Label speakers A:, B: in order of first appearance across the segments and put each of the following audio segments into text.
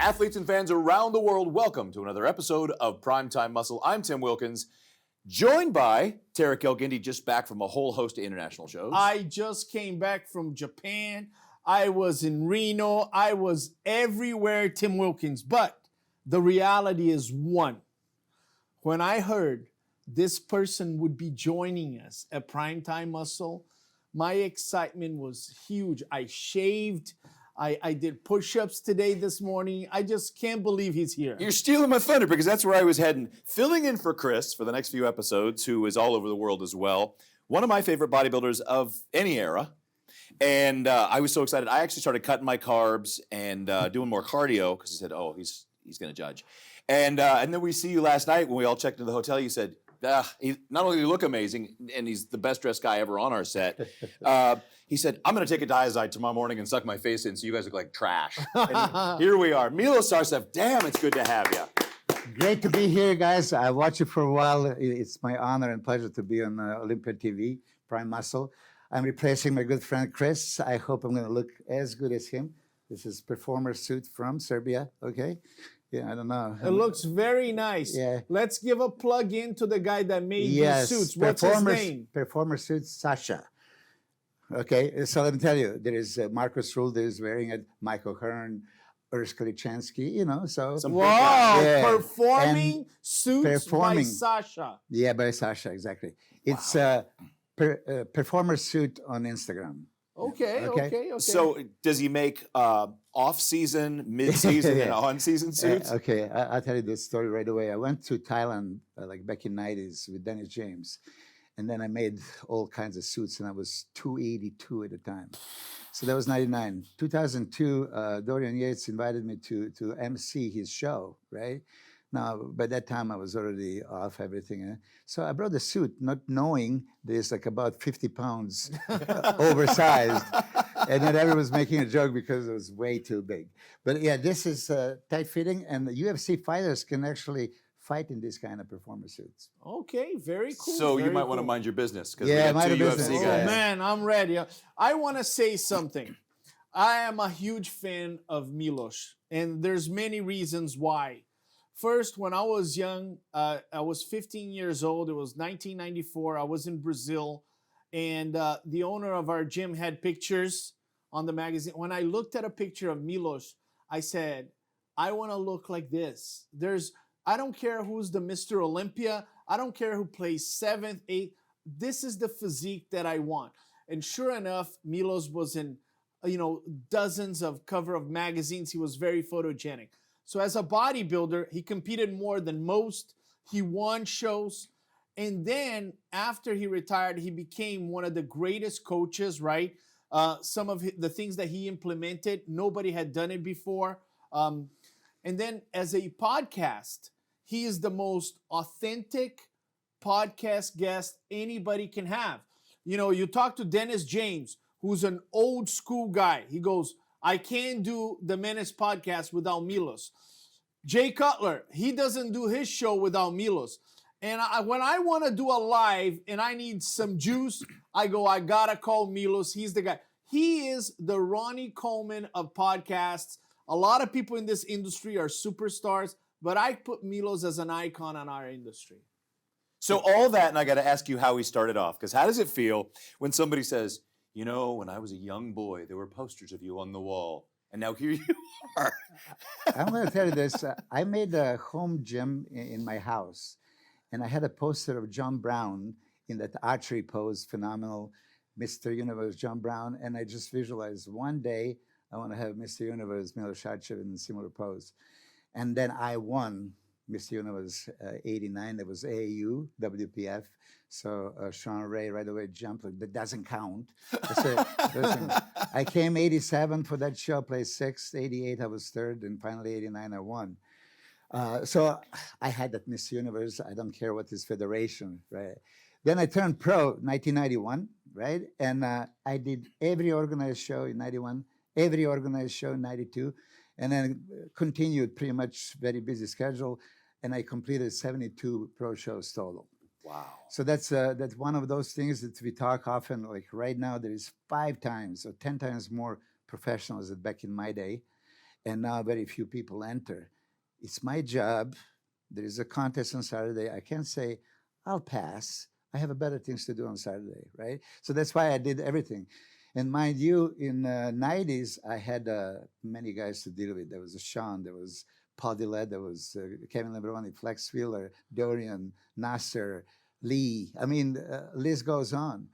A: Athletes and fans around the world, welcome to another episode of Primetime Muscle. I'm Tim Wilkins, joined by Tara Kilgindy, just back from a whole host of international shows.
B: I just came back from Japan. I was in Reno. I was everywhere, Tim Wilkins. But the reality is one. When I heard this person would be joining us at Primetime Muscle, my excitement was huge. I shaved. I did push-ups today this morning. I just can't believe he's here.
A: You're stealing my thunder because that's where I was heading. Filling in for Chris for the next few episodes, who is all over the world as well. One of my favorite bodybuilders of any era. And I was so excited. I actually started cutting my carbs and doing more cardio because I said, oh, he's going to judge. And then we see you last night when we all checked into the hotel. You said, not only do you look amazing, and he's the best dressed guy ever on our set, he said, I'm going to take a Diazide tomorrow morning and suck my face in so you guys look like trash. And here we are. Milos, Sarcev, damn, it's good to have you.
C: Great to be here, guys. I watched you for a while. It's my honor and pleasure to be on Olympia TV, Prime Muscle. I'm replacing my good friend Chris. I hope I'm going to look as good as him. This is performer suit from Serbia, okay? Yeah, I don't know.
B: It looks very nice.
C: Yeah.
B: Let's give a plug in to the guy that made these suits. What's his name?
C: Performer suit, Sasha. Okay, so let me tell you, there is Marcus Rule that is wearing it, Michael Hearn, Urska Lichansky, you know, so.
B: Wow,
C: yeah.
B: Performing suits by Sasha.
C: Yeah, by Sasha, exactly. It's performer suit on Instagram.
B: Okay.
A: So does he make off-season, mid-season, and on-season suits?
C: Okay, I'll tell you this story right away. I went to Thailand like back in the 90s with Dennis James. And then I made all kinds of suits, and I was 282 at the time. So that was 99. 2002, Dorian Yates invited me to MC his show, right? Now, by that time, I was already off everything. So I brought a suit, not knowing there's like about 50 pounds oversized. And then everyone was making a joke because it was way too big. But yeah, this is tight-fitting, and the UFC fighters can actually fight in this kind of performer suits.
B: Okay, very cool.
A: So you might want to mind your business.
C: Yeah, mind your business.
A: UFC guys.
B: Oh, man, I'm ready. I want to say something. I am a huge fan of Milos, and there's many reasons why. First, when I was young, I was 15 years old. It was 1994. I was in Brazil, and the owner of our gym had pictures on the magazine. When I looked at a picture of Milos, I said, I want to look like this. I don't care who's the Mr. Olympia. I don't care who plays 7th, 8th. This is the physique that I want. And sure enough, Milos was in, dozens of cover of magazines. He was very photogenic. So as a bodybuilder, he competed more than most. He won shows. And then after he retired, he became one of the greatest coaches, right? Some of the things that he implemented, nobody had done it before. And then as a podcast, he is the most authentic podcast guest anybody can have. You talk to Dennis James, who's an old school guy. He goes, I can't do the Menace podcast without Milos. Jay Cutler, he doesn't do his show without Milos. And when I want to do a live and I need some juice, I got to call Milos. He's the guy. He is the Ronnie Coleman of podcasts. A lot of people in this industry are superstars, but I put Milos as an icon in our industry.
A: So all that, and I got to ask you how he started off, because how does it feel when somebody says, when I was a young boy, there were posters of you on the wall, and now here you are.
C: I'm going to tell you this. I made a home gym in my house, and I had a poster of John Brown in that archery pose, phenomenal, Mr. Universe John Brown, and I just visualized one day I want to have Mr. Universe, Milos Sarcev in a similar pose. And then I won Mr. Universe 89. That was AAU, WPF. So Sean Ray right away jumped. Like, that doesn't count. I said, listen, I came 87 for that show, placed 6th. 88, I was 3rd. And finally, 89, I won. So I had that Mr. Universe. I don't care what is federation, right? Then I turned pro 1991, right? And I did every organized show in 91. Every organized show in 92, and then continued pretty much very busy schedule, and I completed 72 pro shows total.
A: Wow.
C: So that's one of those things that we talk often, like right now there is 5 times or 10 times more professionals than back in my day. and now very few people enter. It's my job. There is a contest on Saturday. I can't say, I'll pass. I have better things to do on Saturday, right? So that's why I did everything. And mind you, in the 90s, I had many guys to deal with. There was Sean, there was Paul Dillette, there was Kevin Lebroni, Flex Wheeler, Dorian, Nasser, Lee. I mean, list goes on.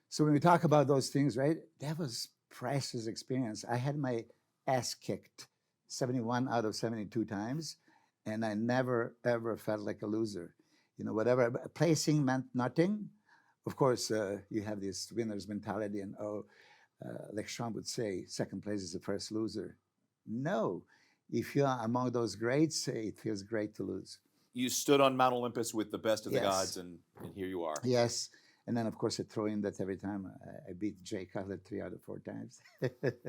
C: So when we talk about those things, right, that was priceless experience. I had my ass kicked 71 out of 72 times, and I never, ever felt like a loser. You know, whatever, placing meant nothing. Of course, you have this winner's mentality, and like Sean would say, second place is the first loser. No, if you're among those greats, it feels great to lose.
A: You stood on Mount Olympus with the best of the
C: Yes.
A: gods, and here you are.
C: Yes, and then of course I throw in that every time I beat Jay Cutler 3 out of 4 times.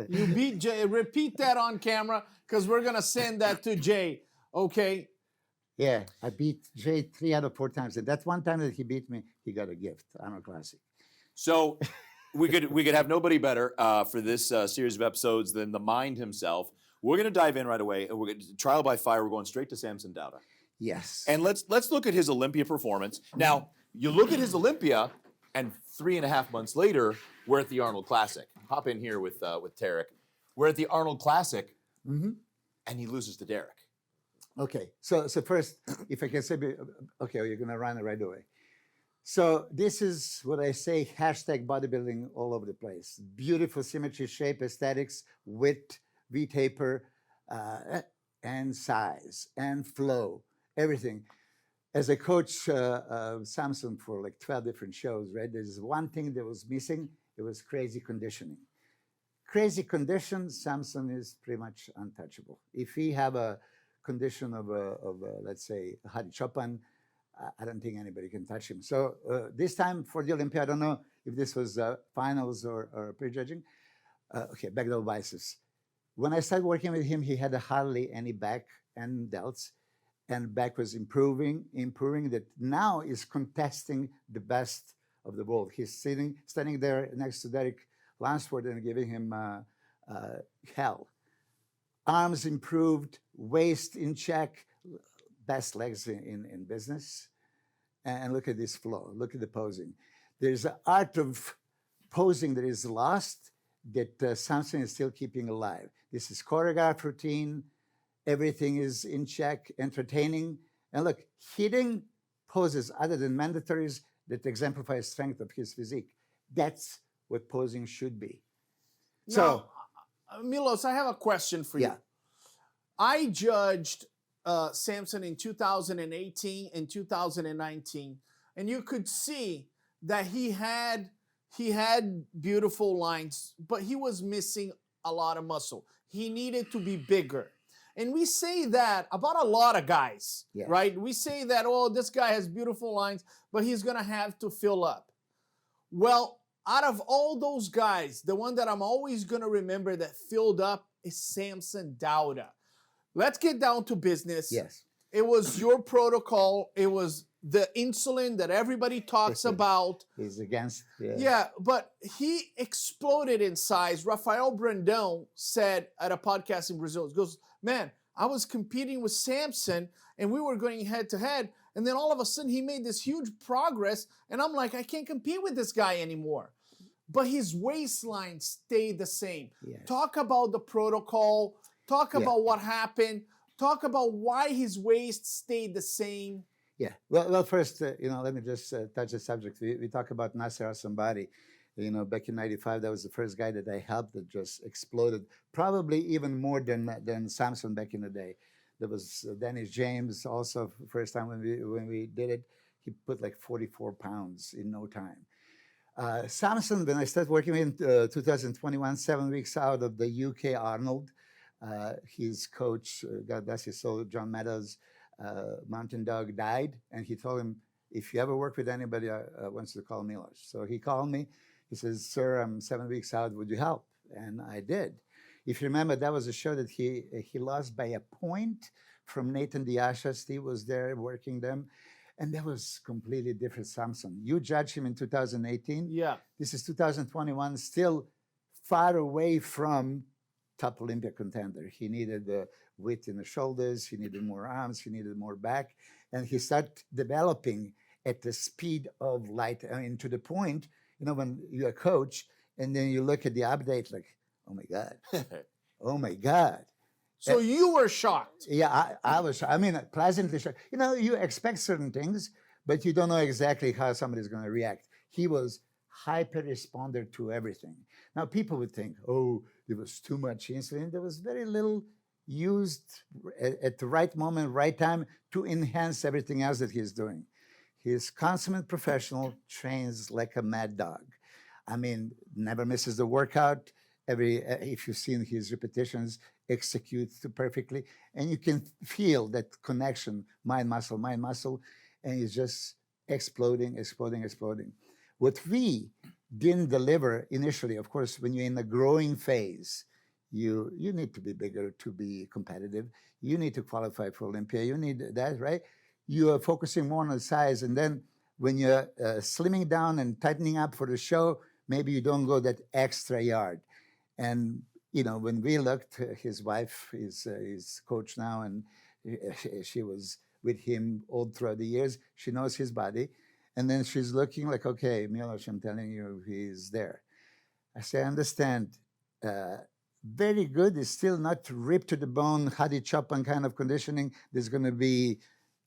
B: You beat Jay. Repeat that on camera because we're going to send that to Jay. Okay?
C: Yeah, I beat Jay 3 out of 4 times, and that one time that he beat me, he got a gift, Arnold Classic.
A: So we could have nobody better for this series of episodes than the Mind himself. We're going to dive in right away, and we're going to trial by fire. We're going straight to Samson Dauda,
C: Yes.
A: and let's look at his Olympia performance. Now, you look at his Olympia, and 3.5 months later, we're at the Arnold Classic. Hop in here with Tarek. We're at the Arnold Classic,
C: Mm-hmm.
A: and he loses to Derek.
C: Okay, so first, if I can say, okay, you're gonna run it right away. So this is what I say, hashtag bodybuilding all over the place. Beautiful symmetry, shape, aesthetics, width, V-taper, and size, and flow, everything. As I coach Samson for like 12 different shows, right? There's one thing that was missing, it was crazy conditioning. Crazy condition, Samson is pretty much untouchable. If he have a condition of let's say, Hadi Chopin, I don't think anybody can touch him. So this time for the Olympia, I don't know if this was finals or pre-judging. Okay, back to biceps. When I started working with him, he had hardly any back and delts, and back was improving, that now is contesting the best of the world. He's standing there next to Derek Lansford and giving him hell. Arms improved, waist in check, best legs in business. And look at this flow, look at the posing. There's an art of posing that is lost that Samson is still keeping alive. This is choreographed routine, everything is in check, entertaining. And look, hitting poses other than mandatories that exemplify the strength of his physique. That's what posing should be. So,
B: Now, Milos, I have a question for you.
C: Yeah.
B: I judged Samson in 2018 and 2019, and you could see that he had beautiful lines, but he was missing a lot of muscle. He needed to be bigger. And we say that about a lot of guys,
C: Yeah.
B: right? We say that, oh, this guy has beautiful lines, but he's going to have to fill up. Well, out of all those guys, the one that I'm always going to remember that filled up is Samson Dauda. Let's get down to business.
C: yes.
B: It was your protocol. It was the insulin that everybody talks about.
C: He's against.
B: Yeah, but he exploded in size. Rafael Brandão said at a podcast in Brazil, he goes, man, I was competing with Samson and we were going head to head. And then all of a sudden he made this huge progress. And I'm like, I can't compete with this guy anymore. But his waistline stayed the same.
C: Yes.
B: Talk about the protocol. Talk about what happened. Talk about why his waist stayed the same.
C: Yeah. Well, first, let me just touch the subject. We talk about Nasser or somebody. Back in '95, that was the first guy that I helped that just exploded, probably even more than Samson back in the day. There was Dennis James also, first time when we did it, he put like 44 pounds in no time. Samson, when I started working in 2021, 7 weeks out of the UK Arnold, his coach, God bless his soul, John Meadows, Mountain Dog, died, and he told him, if you ever work with anybody, I want you to call Milos. So he called me. He says, sir, I'm 7 weeks out. Would you help? And I did. If you remember, that was a show that he lost by a point from Nathan Diasha. Steve was there working them. And that was completely different Samson. You judged him in 2018.
B: Yeah.
C: This is 2021, still far away from top Olympia contender. He needed the width in the shoulders, he needed more arms, he needed more back, and he started developing at the speed of light. I mean, to the point, when you're a coach and then you look at the update, like, oh my God, oh my God.
B: So you were shocked.
C: Yeah, I was, pleasantly shocked. You expect certain things, but you don't know exactly how somebody's going to react. He was hyper responder to everything. Now, people would think, oh, there was too much insulin. There was very little used at the right moment, right time to enhance everything else that he's doing. He's consummate professional, trains like a mad dog. I mean, never misses the workout. If you've seen his repetitions, executes perfectly, and you can feel that connection, mind muscle, and he's just exploding. What we didn't deliver initially, of course, when you're in the growing phase, you need to be bigger to be competitive. You need to qualify for Olympia. You need that, right? You are focusing more on the size, and then when you're slimming down and tightening up for the show, maybe you don't go that extra yard. And when we looked, his wife is his coach now, and she was with him all throughout the years. She knows his body. And then she's looking like, okay, Milos, I'm telling you, he's there. I say, I understand. Very good. It's still not ripped to the bone, Hadi Chopin kind of conditioning. There's going to be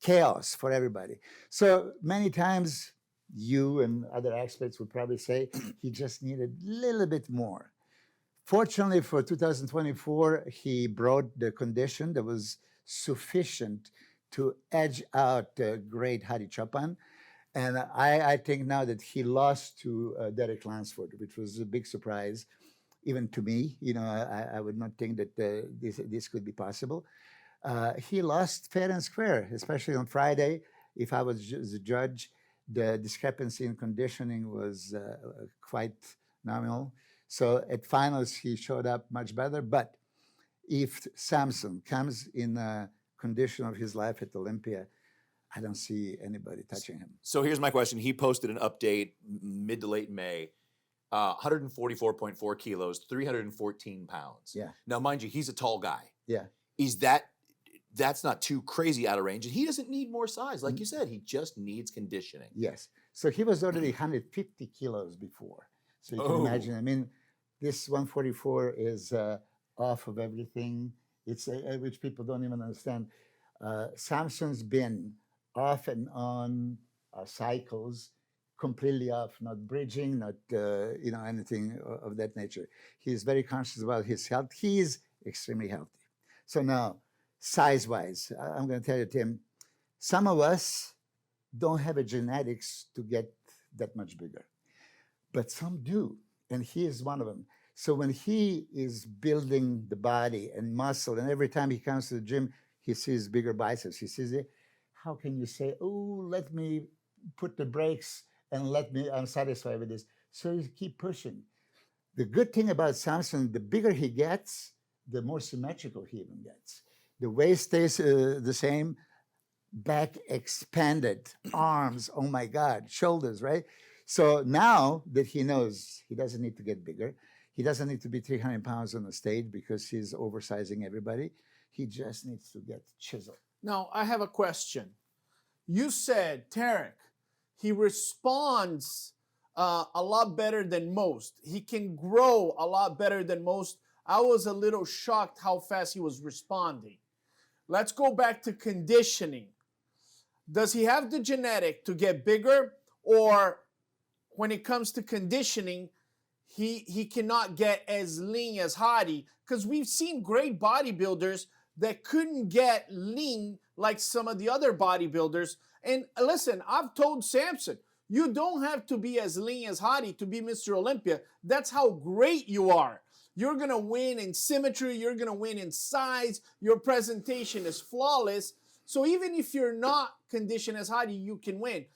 C: chaos for everybody. So many times you and other experts would probably say he just needed a little bit more. Fortunately for 2024, he brought the condition that was sufficient to edge out the great Hadi Chopin. And I think now that he lost to Derek Lansford, which was a big surprise, even to me. I would not think that this could be possible. He lost fair and square, especially on Friday. If I was the judge, the discrepancy in conditioning was quite nominal. So at finals, he showed up much better. But if Samson comes in a condition of his life at Olympia, I don't see anybody touching him.
A: So here's my question. He posted an update mid to late May, 144.4 kilos, 314 pounds.
C: Yeah.
A: Now, mind you, he's a tall guy.
C: Yeah.
A: That's not too crazy out of range. And he doesn't need more size. Like you said, he just needs conditioning.
C: Yes. So he was already 150 kilos before. So you can imagine, this 144 is off of everything. It's which people don't even understand. Samson's been off and on cycles, completely off, not bridging, not anything of that nature. He's very conscious about his health. He is extremely healthy. So now, size-wise, I'm going to tell you, Tim, some of us don't have a genetics to get that much bigger, but some do, and he is one of them. So when he is building the body and muscle, and every time he comes to the gym, he sees bigger biceps. He sees it. How can you say, oh, let me put the brakes and I'm satisfied with this. So you keep pushing. The good thing about Samson, the bigger he gets, the more symmetrical he even gets. The waist stays the same, back expanded, arms, oh my God, shoulders, right? So now that he knows he doesn't need to get bigger, he doesn't need to be 300 pounds on the stage because he's oversizing everybody. He just needs to get chiseled.
B: Now, I have a question. You said, Tarek, he responds a lot better than most. He can grow a lot better than most. I was a little shocked how fast he was responding. Let's go back to conditioning. Does he have the genetic to get bigger, or when it comes to conditioning, he cannot get as lean as Hadi? Because we've seen great bodybuilders that couldn't get lean like some of the other bodybuilders. And listen, I've told Samson, you don't have to be as lean as Hadi to be Mr. Olympia. That's how great you are. You're going to win in symmetry. You're going to win in size. Your presentation is flawless. So even if you're not conditioned as Hadi, you can win.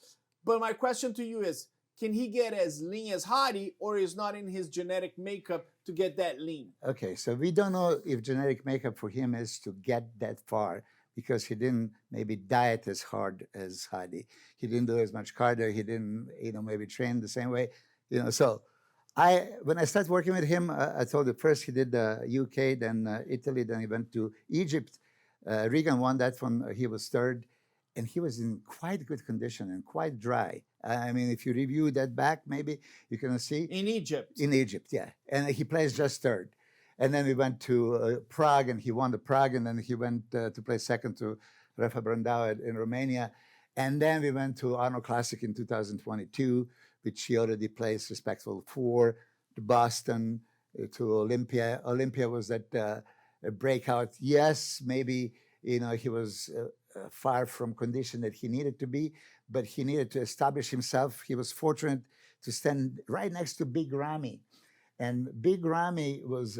B: But my question to you is, can he get as lean as Hadi, or is not in his genetic makeup to get that lean?
C: Okay, so we don't know if genetic makeup for him is to get that far because he didn't maybe diet as hard as Hadi. He didn't do as much cardio. He didn't, maybe train the same way. So when I started working with him, I told you first he did the UK, then Italy, then he went to Egypt. Regan won that one. He was third, and he was in quite good condition and quite dry. I mean, if you review that back, maybe you can see
B: In Egypt.
C: in Egypt, yeah. And he plays just third. And then we went to Prague, and he won the Prague, and then he went to play second to Rafa Brandao in Romania. And then we went to Arnold Classic in 2022, which he already placed respectful for, to Boston, to Olympia. Olympia was that a breakout. Yes, maybe, you know, he was far from condition that he needed to be, but he needed to establish himself. He was fortunate to stand right next to Big Ramy. And Big Ramy was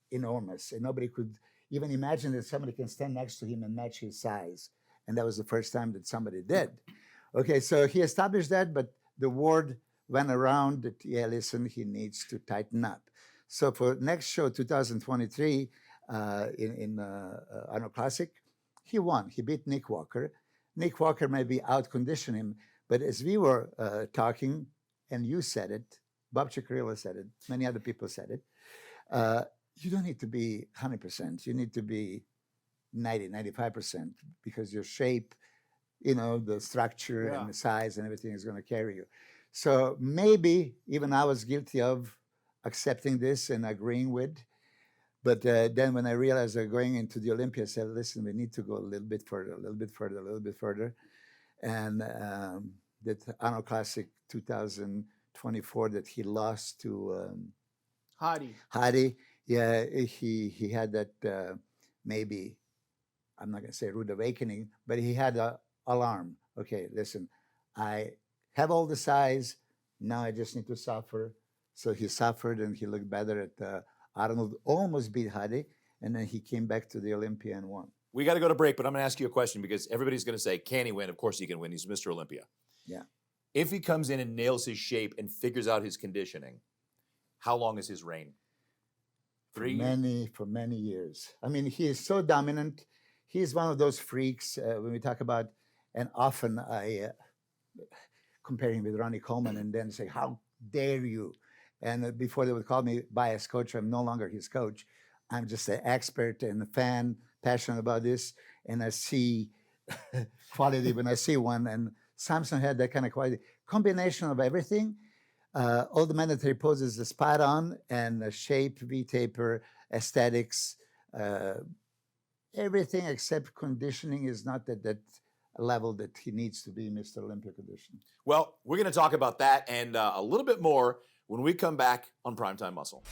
C: enormous, and nobody could even imagine that somebody can stand next to him and match his size. And that was the first time that somebody did. Okay, so he established that, but the word went around that, yeah, listen, he needs to tighten up. So for next show, 2023, in Arnold Classic, he won. He beat Nick Walker. Nick Walker maybe outconditioned him, but as we were talking, and you said it, Bob Ciccariello said it, many other people said it, you don't need to be 100%. You need to be 90, 95%, because your shape, you know, the structure and the size and everything is going to carry you. So maybe even I was guilty of accepting this and agreeing with. But then when I realized they're going into the Olympia, I said, listen, we need to go a little bit further, a little bit further, a little bit further. And that Arnold Classic 2024 that he lost to Hadi. Yeah, he had that maybe, I'm not going to say rude awakening, but he had an alarm. Okay, listen, I have all the size. Now I just need to suffer. So he suffered, and he looked better at Arnold, almost beat Hadi, and then he came back to the Olympia and won.
A: We got to go to break, but I'm going to ask you a question because everybody's going to say, can he win? Of course he can win. He's Mr. Olympia.
C: Yeah.
A: If he comes in and nails his shape and figures out his conditioning, how long is his reign? 3 years?
C: For many years. I mean, he is so dominant. He's one of those freaks when we talk about, and often I compare him with Ronnie Coleman and then say, how dare you? And before they would call me biased coach, I'm no longer his coach. I'm just an expert and a fan, passionate about this. And I see quality when I see one. And Samson had that kind of quality. Combination of everything. All the mandatory poses are spot on, and the shape, V-taper, aesthetics, everything except conditioning is not at that level that he needs to be Mr. Olympia condition.
A: Well, we're going to talk about that and a little bit more when we come back on Primetime Muscle.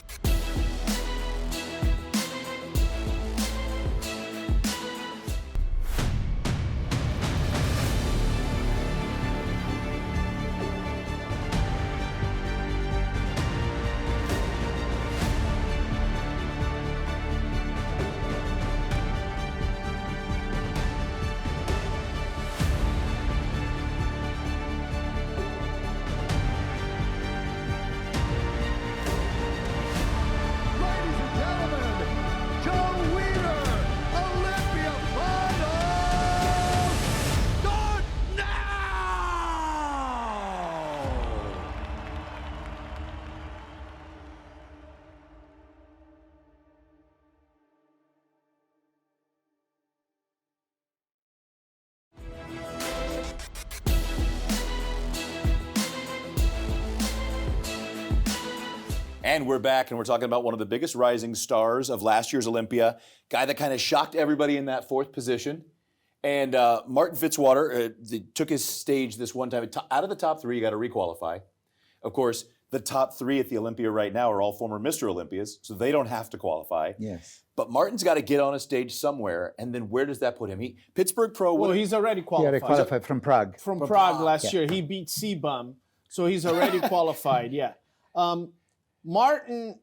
A: And we're back, and we're talking about one of the biggest rising stars of last year's Olympia, guy that kind of shocked everybody in that fourth position. And Martin Fitzwater took his stage this one time. Out of the top 3, you got to requalify. Of course, the top 3 at the Olympia right now are all former Mr. Olympias, so they don't have to qualify.
C: Yes.
A: But Martin's got to get on a stage somewhere, and then where does that put him? Pittsburgh Pro.
B: Well, he's already qualified.
C: He already qualified from Prague.
B: From Prague last year. He beat C-Bum, so he's already qualified, yeah. Martin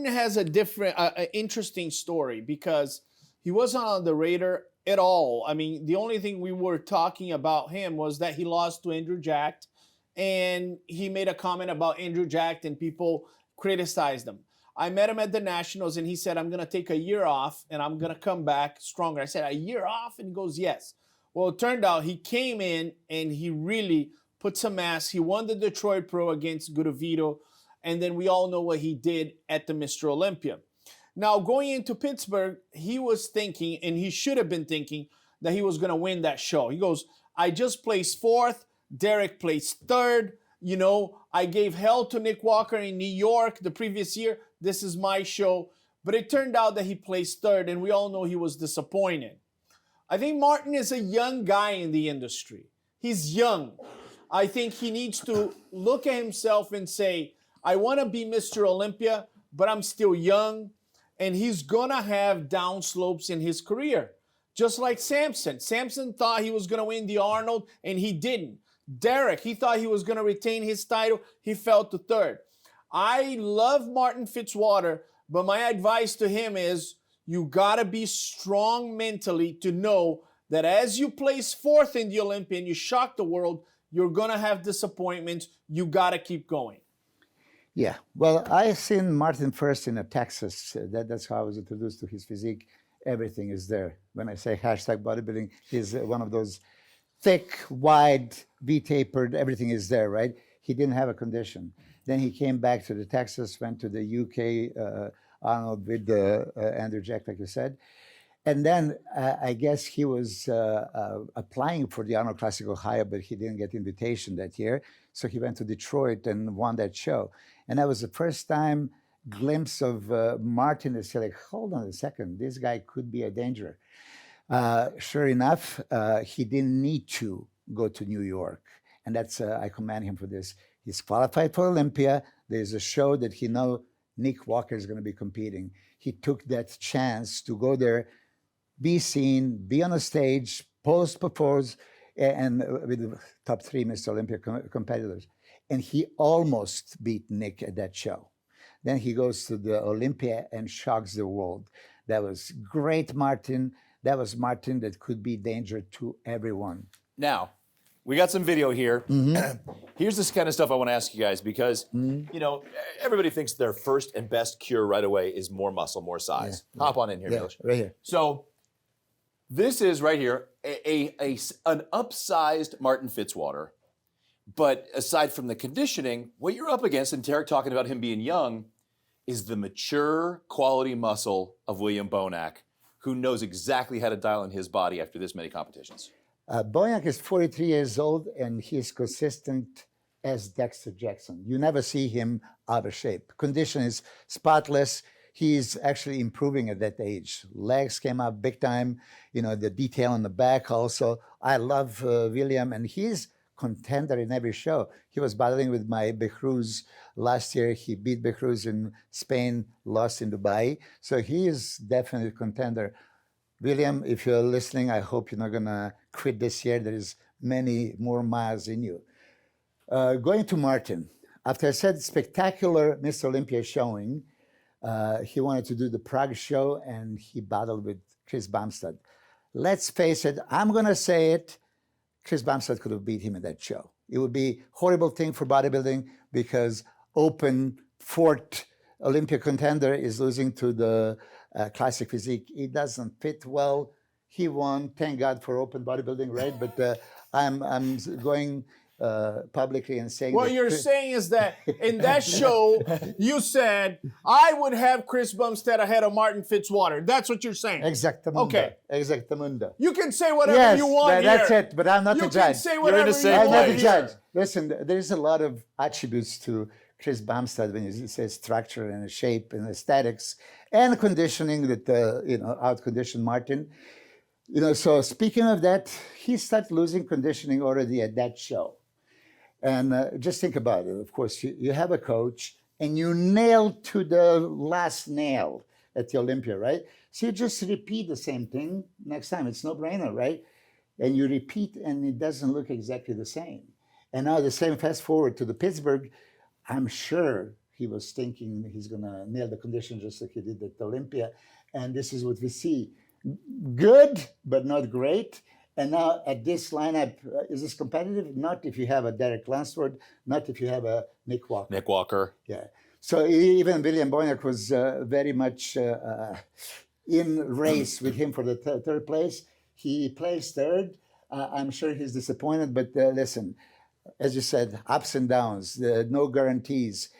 B: has a different, interesting story because he wasn't on the radar at all. I mean, the only thing we were talking about him was that he lost to Andrew Jacked, and he made a comment about Andrew Jacked, and people criticized him. I met him at the Nationals, and he said, I'm going to take a year off, and I'm going to come back stronger. I said, a year off? And he goes, yes. Well, it turned out he came in, and he really put some ass. He won the Detroit Pro against Gudovito. and then we all know what he did at the Mr. Olympia. Now, going into Pittsburgh, he was thinking, and he should have been thinking, that he was going to win that show. He goes, I just placed fourth. Derek placed third. You know, I gave hell to Nick Walker in New York the previous year. This is my show. But it turned out that he placed third, and we all know he was disappointed. I think Martin is a young guy in the industry. He's young. I think he needs to look at himself and say, I want to be Mr. Olympia, but I'm still young. And he's going to have down slopes in his career. Just like Samson. Samson thought he was going to win the Arnold, and he didn't. Derek, he thought he was going to retain his title. He fell to third. I love Martin Fitzwater, but my advice to him is you got to be strong mentally to know that as you place fourth in the Olympia and you shock the world, you're going to have disappointments. You got to keep going.
C: Yeah, well, I seen Martin first in Texas. That's how I was introduced to his physique. Everything is there. When I say hashtag bodybuilding, he's one of those thick, wide, V-tapered, everything is there, right? He didn't have a condition. Then he came back to the Texas, went to the UK, Arnold with Andrew Jack, like you said. And then I guess he was applying for the Arnold Classic Ohio, but he didn't get invitation that year. So he went to Detroit and won that show. And that was the first time glimpse of Martin that said, like, hold on a second, this guy could be a danger. Sure enough, he didn't need to go to New York. And that's, I commend him for this. He's qualified for Olympia. There's a show that he know Nick Walker is going to be competing. He took that chance to go there, be seen, be on a stage, propose, and with the top 3 Mr. Olympia competitors. And he almost beat Nick at that show. Then he goes to the Olympia and shocks the world. That was great, Martin. That was Martin that could be danger to everyone.
A: Now, we got some video here. Here's this kind of stuff I want to ask you guys because, you know, everybody thinks their first and best cure right away is more muscle, more size. Yeah. Hop on in here, Milos.
C: Right here.
A: So this is right here an upsized Martin Fitzwater. But aside from the conditioning, what you're up against, and Tarek talking about him being young, is the mature quality muscle of William Bonac, who knows exactly how to dial in his body after this many competitions.
C: Bonac is 43 years old, and he is consistent as Dexter Jackson. You never see him out of shape. Condition is spotless. He's actually improving at that age. Legs came up big time. You know, the detail on the back also. I love William, and he's contender in every show. He was battling with my Becruz last year. He beat Becruz in Spain, lost in Dubai. So he is definitely a contender. William, if you're listening, I hope you're not gonna quit this year. There is many more miles in you. Going to Martin. After I said spectacular Mr. Olympia showing, he wanted to do the Prague show and he battled with Chris Bumstead. Let's face it, I'm gonna say it, Chris Bumstead could have beat him in that show. It would be a horrible thing for bodybuilding because open fourth Olympia contender is losing to the classic physique. It doesn't fit well. He won. Thank God for open bodybuilding, right? But I'm going publicly and saying
B: what you're saying is that in that show, you said, I would have Chris Bumstead ahead of Martin Fitzwater. That's what you're saying.
C: Exactamundo.
B: Okay.
C: Exactamundo.
B: You can say whatever you want
C: that's
B: here.
C: it, but I'm not the
B: You
C: judge.
B: can say whatever you
C: I'm not
B: want
C: the
B: here.
C: judge. Listen, there's a lot of attributes to Chris Bumstead when he says structure and shape and aesthetics and conditioning that, out-conditioned Martin. You know, so speaking of that, he started losing conditioning already at that show. And just think about it. Of course, you have a coach and you nail to the last nail at the Olympia, right? So you just repeat the same thing next time. It's no-brainer, right? And you repeat and it doesn't look exactly the same. And now the same fast forward to the Pittsburgh, I'm sure he was thinking he's going to nail the condition just like he did at Olympia. And this is what we see. Good, but not great. And now at this lineup, is this competitive? Not if you have a Derek Lansford, not if you have a Nick Walker.
A: Nick Walker.
C: Yeah. So even William Bonac was very much in race with him for the third place. He placed third. I'm sure he's disappointed, but listen, as you said, ups and downs, no guarantees.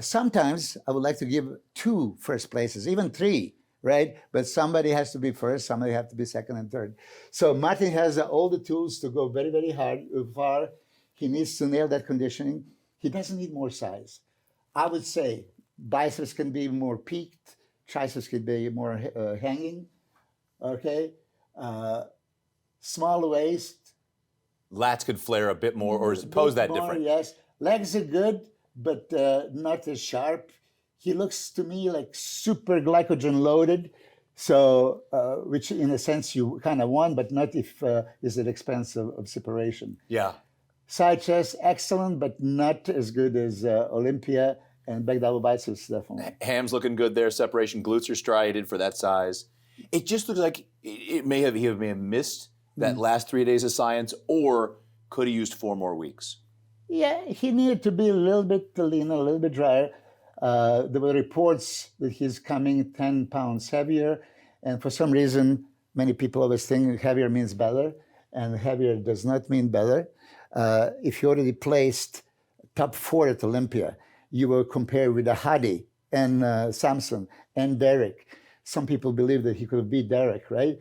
C: Sometimes I would like to give 2 first places, even 3, right? But somebody has to be first, somebody has to be second and third. So Martin has all the tools to go very, very far. He needs to nail that conditioning. He doesn't need more size. I would say biceps can be more peaked, triceps can be more hanging, okay? Small waist.
A: Lats could flare a bit more, or pose that
C: more,
A: different.
C: Yes, legs are good, but not as sharp. He looks to me like super glycogen loaded, so which in a sense you kind of want, but not if is at expense of separation.
A: Yeah.
C: Side chest, excellent, but not as good as Olympia, and back double biceps, definitely.
A: Ham's looking good there. Separation, glutes are striated for that size. It just looks like he may have missed that last 3 days of science, or could he used 4 more weeks?
C: Yeah, he needed to be a little bit leaner, a little bit drier. There were reports that he's coming 10 pounds heavier, and for some reason, many people always think heavier means better, and heavier does not mean better. If you already placed top 4 at Olympia, you will compare with the Hadi and Samson and Derek. Some people believe that he could beat Derek, right?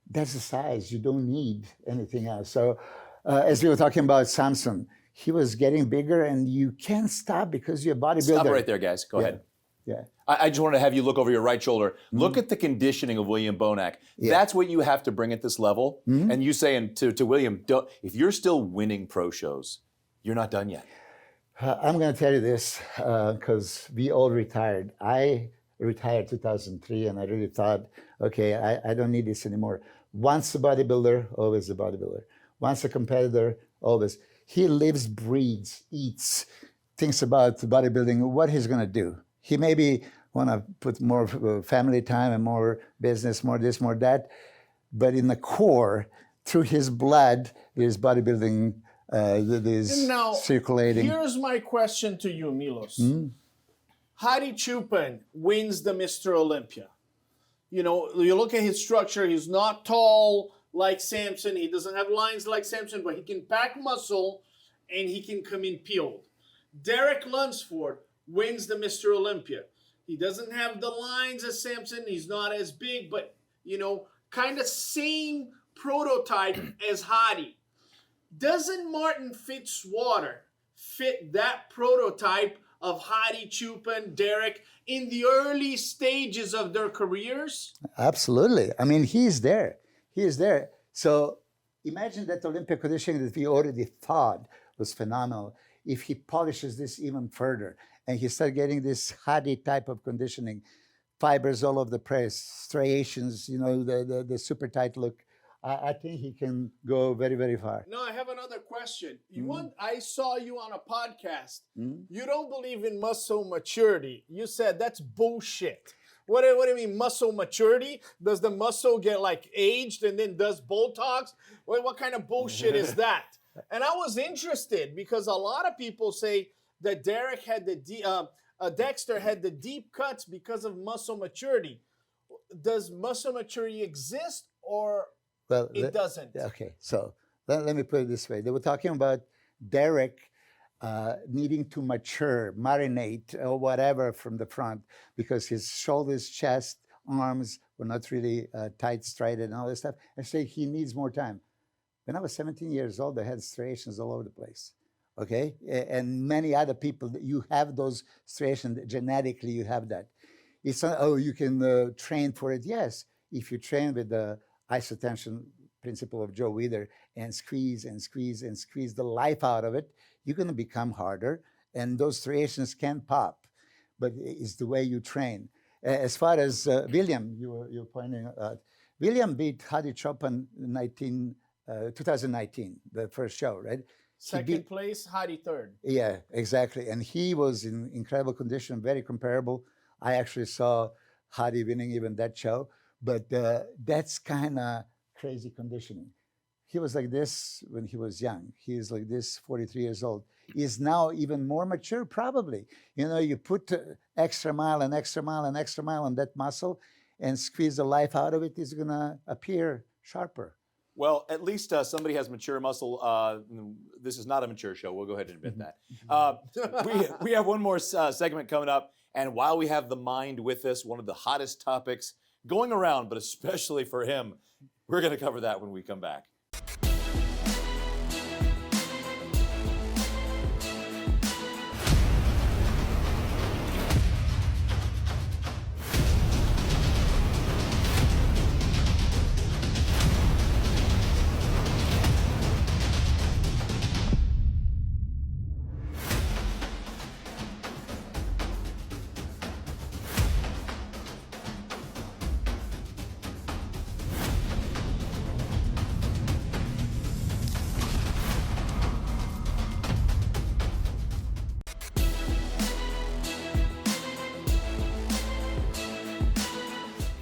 C: That's the size. You don't need anything else. So as we were talking about Samson, he was getting bigger, and you can't stop because you're a bodybuilder.
A: Stop right there, guys. Go ahead.
C: Yeah.
A: I just want to have you look over your right shoulder. Look at the conditioning of William Bonac. That's what you have to bring at this level. And you saying to William, if you're still winning pro shows, you're not done yet.
C: I'm going to tell you this because we all retired. I retired 2003, and I really thought, okay, I don't need this anymore. Once a bodybuilder, always a bodybuilder. Once a competitor, always. He lives, breathes, eats, thinks about bodybuilding, what he's going to do. He maybe want to put more family time and more business, more this, more that. But in the core, through his blood, there's bodybuilding that is
B: now,
C: circulating.
B: Here's my question to you, Milos. Hadi Choopan wins the Mr. Olympia. You know, you look at his structure, he's not tall like Samson. He doesn't have lines like Samson, but he can pack muscle and he can come in peeled. Derek Lunsford wins the Mr. Olympia. He doesn't have the lines as Samson. He's not as big, but, you know, kind of same prototype as Hadi. Doesn't Martin Fitzwater fit that prototype of Hadi Choopan, Derek, in the early stages of their careers?
C: Absolutely. I mean, he's there. He is there. So imagine that Olympic conditioning that we already thought was phenomenal. If he polishes this even further and he starts getting this Hadi type of conditioning, fibers all over the place, striations, you know, the super tight look, I think he can go very, very far.
B: No, I have another question. I saw you on a podcast. You don't believe in muscle maturity. You said that's bullshit. What do you mean muscle maturity? Does the muscle get like aged and then does Botox? What kind of bullshit is that? And I was interested because a lot of people say that Derek had Dexter had the deep cuts because of muscle maturity. Does muscle maturity exist, or it doesn't?
C: Okay, so let me put it this way. They were talking about Derek needing to mature, marinate, or whatever from the front because his shoulders, chest, arms were not really tight, striated, and all this stuff. And say he needs more time. When I was 17 years old, I had striations all over the place. Okay, and many other people, you have those striations genetically. You have that. It's not, oh, you can train for it. Yes, if you train with the isotension principle of Joe Weider and squeeze and squeeze and squeeze the life out of it, you're going to become harder, and those striations can pop. But it's the way you train. As far as William, you were pointing out, William beat Hadi Choopan in 2019, the first show, right?
B: Second place, Hadi third.
C: Yeah, exactly. And he was in incredible condition, very comparable. I actually saw Hadi winning even that show, but that's kind of crazy conditioning. He was like this when he was young. He is like this, 43 years old. He is now even more mature, probably. You know, you put extra mile and extra mile and extra mile on that muscle and squeeze the life out of it, it's going to appear sharper.
A: Well, at least somebody has mature muscle. This is not a mature show. We'll go ahead and admit that. We have one more segment coming up. And while we have the mind with us, one of the hottest topics going around, but especially for him, we're going to cover that when we come back.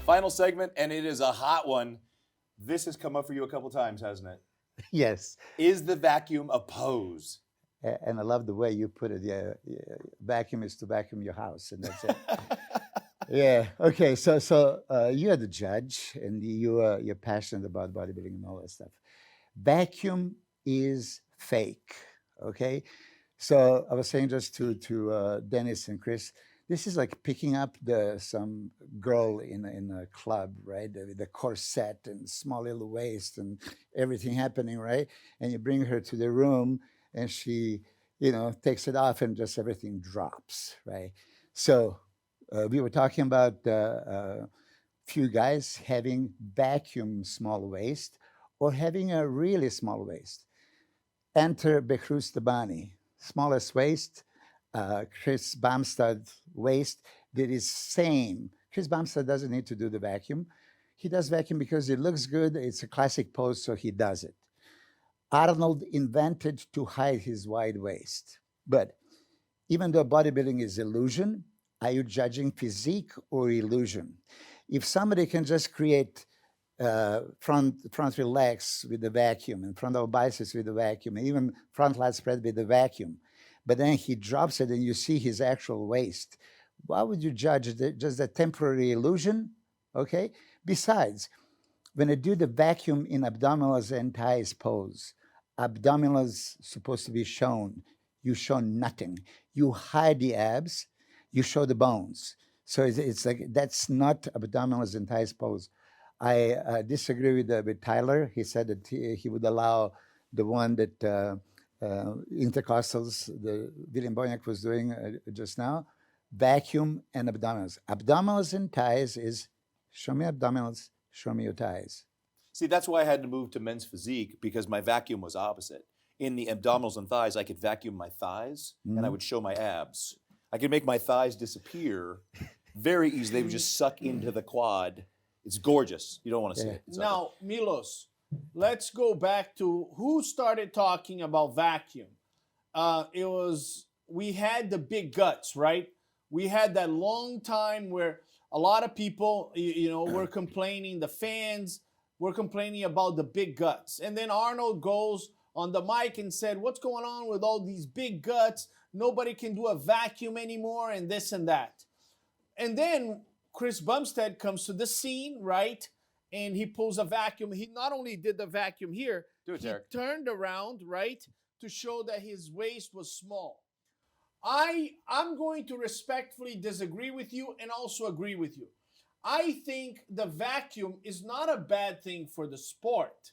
A: Final segment, and it is a hot one. This has come up for you a couple times, hasn't it?
C: Yes.
A: Is the vacuum a pose?
C: And I love the way you put it. Yeah, vacuum is to vacuum your house, and that's it. Yeah. Okay. So you're the judge, and you're passionate about bodybuilding and all that stuff. Vacuum is fake. Okay. So I was saying just to Dennis and Chris, this is like picking up some girl in a club, right? The corset and small little waist and everything happening, right? And you bring her to the room, and she, takes it off, and just everything drops, right? So we were talking about a few guys having vacuum small waist or having a really small waist. Enter Behruz Tabani, smallest waist. Chris Bumstead waist that is same. Chris Bumstead doesn't need to do the vacuum. He does vacuum because it looks good. It's a classic pose, so he does it. Arnold invented to hide his wide waist. But even though bodybuilding is illusion, are you judging physique or illusion? If somebody can just create front legs with the vacuum and frontal biceps with the vacuum, and even front lat spread with the vacuum, but then he drops it and you see his actual waist, why would you judge just a temporary illusion? Okay. Besides, when I do the vacuum in abdominals and thighs pose, abdominals supposed to be shown. You show nothing. You hide the abs. You show the bones. So it's like that's not abdominals and thighs pose. I disagree with Tyler. He said that he would allow the one that intercostals, the William Boyniak was doing just now, vacuum and abdominals. Abdominals and thighs is show me abdominals, show me your thighs.
A: See, that's why I had to move to men's physique, because my vacuum was opposite. In the abdominals and thighs, I could vacuum my thighs and I would show my abs. I could make my thighs disappear very easily. They would just suck into the quad. It's gorgeous. You don't want to see it. It's
B: now, Milos, let's go back to who started talking about vacuum. We had the big guts, right? We had that long time where a lot of people, were complaining, the fans were complaining about the big guts. And then Arnold goes on the mic and said, what's going on with all these big guts? Nobody can do a vacuum anymore and this and that. And then Chris Bumstead comes to the scene, right? And he pulls a vacuum. He not only did the vacuum here, he turned around, right, to show that his waist was small. I'm going to respectfully disagree with you and also agree with you. I think the vacuum is not a bad thing for the sport.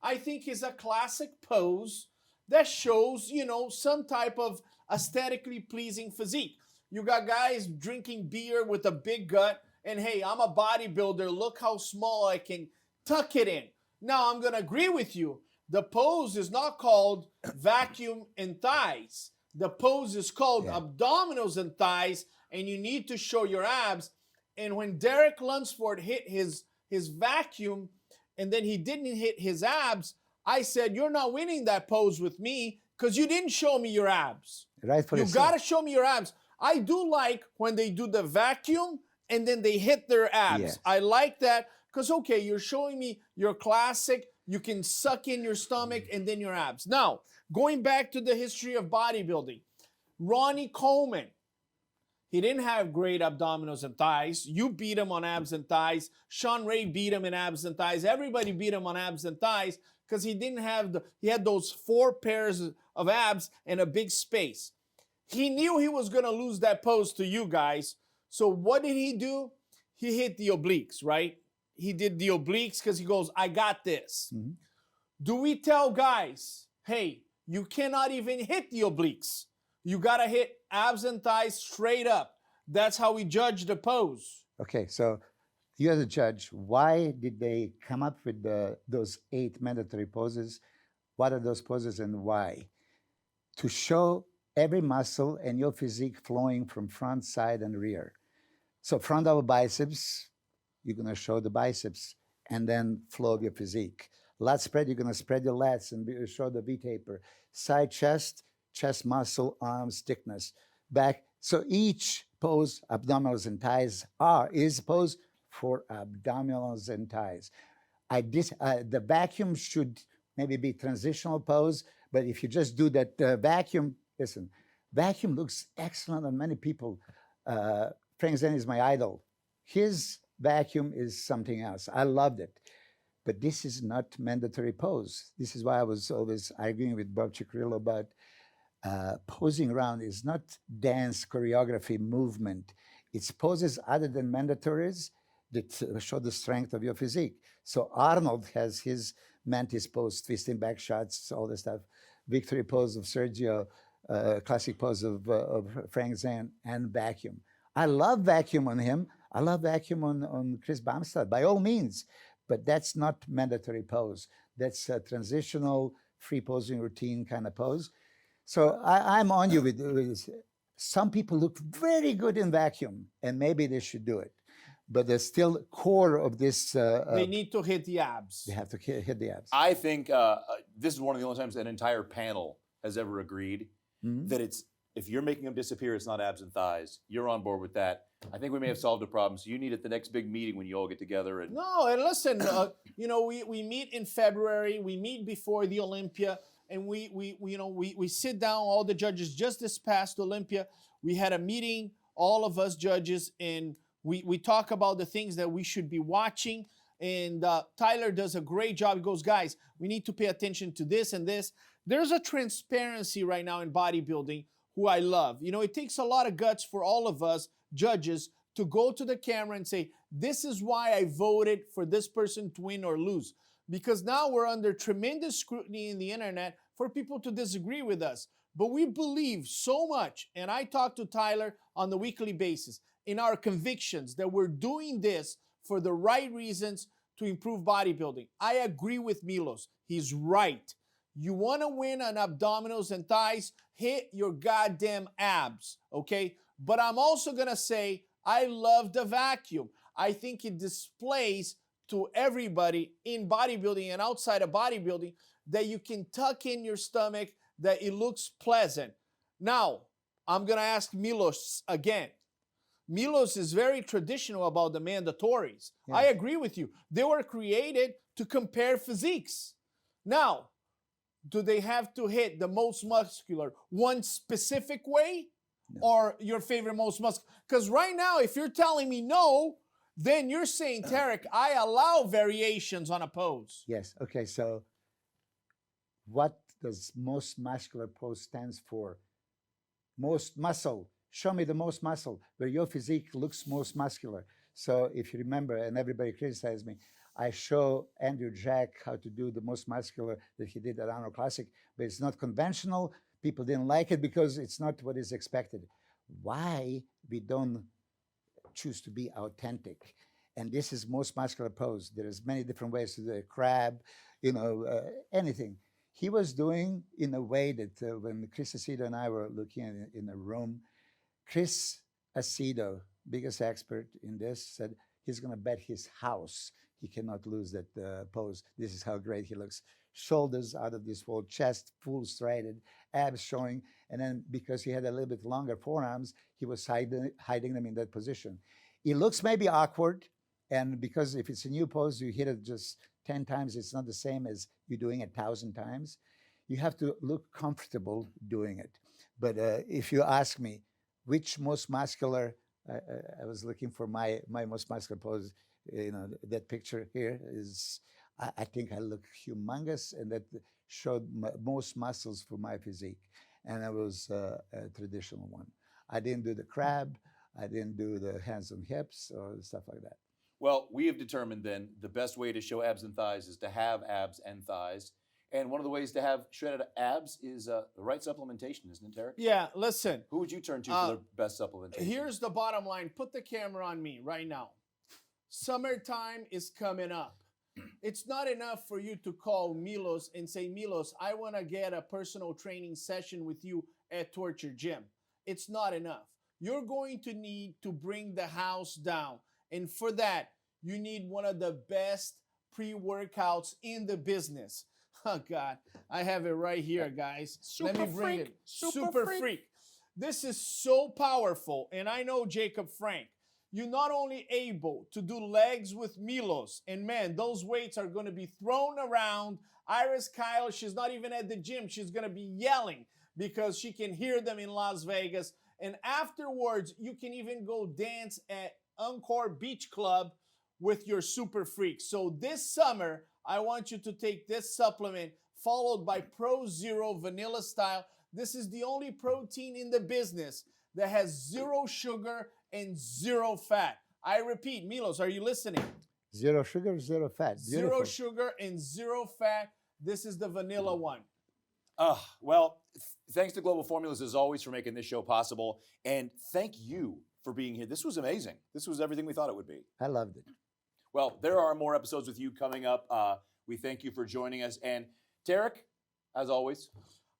B: I think it's a classic pose that shows, some type of aesthetically pleasing physique. You got guys drinking beer with a big gut, and hey, I'm a bodybuilder. Look how small I can tuck it in. Now, I'm going to agree with you. The pose is not called vacuum and thighs. The pose is called abdominals and thighs, and you need to show your abs. And when Derek Lunsford hit his vacuum, and then he didn't hit his abs, I said, you're not winning that pose with me because you didn't show me your abs. You got to show me your abs. I do like when they do the vacuum and then they hit their abs. Yes. I like that because, okay, you're showing me your classic. You can suck in your stomach and then your abs. Now, going back to the history of bodybuilding, Ronnie Coleman, He didn't have great abdominals and thighs. You beat him on abs and thighs. Sean Ray beat him in abs and thighs. Everybody beat him on abs and thighs because he didn't have he had those 4 pairs of abs and a big space. He knew he was going to lose that pose to you guys. So what did he do? He hit the obliques, right? He did the obliques because he goes, I got this.
C: Mm-hmm.
B: Do we tell guys, hey, you cannot even hit the obliques? You got to hit abs and thighs straight up. That's how we judge the pose.
C: Okay, so you as a judge, why did they come up with those 8 mandatory poses? What are those poses and why? To show every muscle and your physique flowing from front, side, and rear. So front of biceps, you're going to show the biceps and then flow of your physique. Lat spread, you're going to spread your lats and show the V-taper. Side chest, chest muscle, arms, thickness. Back. So each pose, abdominals and thighs, is pose for abdominals and thighs. The vacuum should maybe be transitional pose, but if you just do that vacuum, listen, vacuum looks excellent on many people. Frank Zane is my idol. His vacuum is something else. I loved it. But this is not mandatory pose. This is why I was always arguing with Bob Ciccarello about posing around is not dance, choreography, movement. It's poses other than mandatories that show the strength of your physique. So Arnold has his mantis pose, twisting back shots, all this stuff. Victory pose of Sergio, classic pose of Frank Zane, and vacuum. I love vacuum on him. I love vacuum on Chris Bumstead, by all means. But that's not mandatory pose. That's a transitional free posing routine kind of pose. So I'm on you with some people look very good in vacuum, and maybe they should do it. But the still core of this.
B: They need to hit the abs.
C: They have to hit the abs.
A: I think this is one of the only times an entire panel has ever agreed that if you're making them disappear, it's not abs and thighs. You're on board with that. I think we may have solved the problem. So you need at the next big meeting when you all get together. And
B: no, and listen, we meet in February. We meet before the Olympia, and we sit down. All the judges just this past Olympia, we had a meeting, all of us judges, and we talk about the things that we should be watching. And Tyler does a great job. He goes, guys, we need to pay attention to this and this. There's a transparency right now in bodybuilding, who I love. It takes a lot of guts for all of us judges to go to the camera and say, this is why I voted for this person to win or lose. Because now we're under tremendous scrutiny in the internet for people to disagree with us. But we believe so much, and I talk to Tyler on the weekly basis, in our convictions that we're doing this for the right reasons to improve bodybuilding. I agree with Milos. He's right. You want to win on abdominals and thighs, hit your goddamn abs, okay? But I'm also going to say I love the vacuum. I think it displays to everybody in bodybuilding and outside of bodybuilding that you can tuck in your stomach, that it looks pleasant. Now, I'm going to ask Milos again. Milos is very traditional about the mandatories. Yeah. I agree with you. They were created to compare physiques. Now, do they have to hit the most muscular one specific way? No. Or your favorite most muscular? Because right now, if you're telling me no, then you're saying, Tarek, I allow variations on a pose.
C: Yes. Okay. So what does most muscular pose stands for? Most muscle. Show me the most muscle, where your physique looks most muscular. So if you remember, and everybody criticized me, I show Andrew Jack how to do the most muscular that he did at Arnold Classic, but it's not conventional. People didn't like it because it's not what is expected. Why we don't choose to be authentic? And this is most muscular pose. There's many different ways to do a crab, anything. He was doing in a way that when Chris Aceto and I were looking in a room, Chris Aceto, biggest expert in this, said he's going to bet his house he cannot lose that pose. This is how great he looks. Shoulders out of this world, chest full striated, abs showing. And then because he had a little bit longer forearms, he was hiding them in that position. It looks maybe awkward. And because if it's a new pose, you hit it just 10 times, it's not the same as you doing it 1,000 times. You have to look comfortable doing it. But if you ask me, which most muscular. I was looking for my most muscular pose. You know, that picture here is. I think I look humongous, and that showed most muscles for my physique, and I was a traditional one. I didn't do the crab. I didn't do the hands on hips or stuff like that.
A: Well, we have determined then the best way to show abs and thighs is to have abs and thighs. And one of the ways to have shredded abs is the right supplementation, isn't it, Derek?
B: Yeah, listen.
A: Who would you turn to for the best supplementation?
B: Here's the bottom line. Put the camera on me right now. Summertime is coming up. It's not enough for you to call Milos and say, Milos, I want to get a personal training session with you at Torture Gym. It's not enough. You're going to need to bring the house down. And for that, you need one of the best pre-workouts in the business. Oh, God. I have it right here, guys. Let me bring it. Super Freak. This is so powerful. And I know Jacob Frank. You're not only able to do legs with Milos, and man, those weights are going to be thrown around. Iris Kyle, she's not even at the gym. She's going to be yelling because she can hear them in Las Vegas. And afterwards, you can even go dance at Encore Beach Club with your Super Freak. So this summer, I want you to take this supplement followed by Pro Zero Vanilla Style. This is the only protein in the business that has 0 sugar and 0 fat. I repeat, Milos, are you listening?
C: 0 sugar, 0 fat. Beautiful.
B: 0 sugar and 0 fat. This is the vanilla one.
A: Well, thanks to Global Formulas, as always, for making this show possible. And thank you for being here. This was amazing. This was everything we thought it would be.
C: I loved it.
A: Well, there are more episodes with you coming up. We thank you for joining us. And Derek, as always.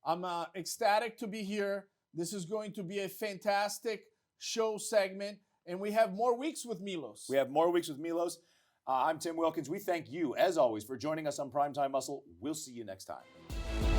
B: I'm ecstatic to be here. This is going to be a fantastic show segment. And we have more weeks with Milos.
A: We have more weeks with Milos. I'm Tim Wilkins. We thank you, as always, for joining us on Primetime Muscle. We'll see you next time.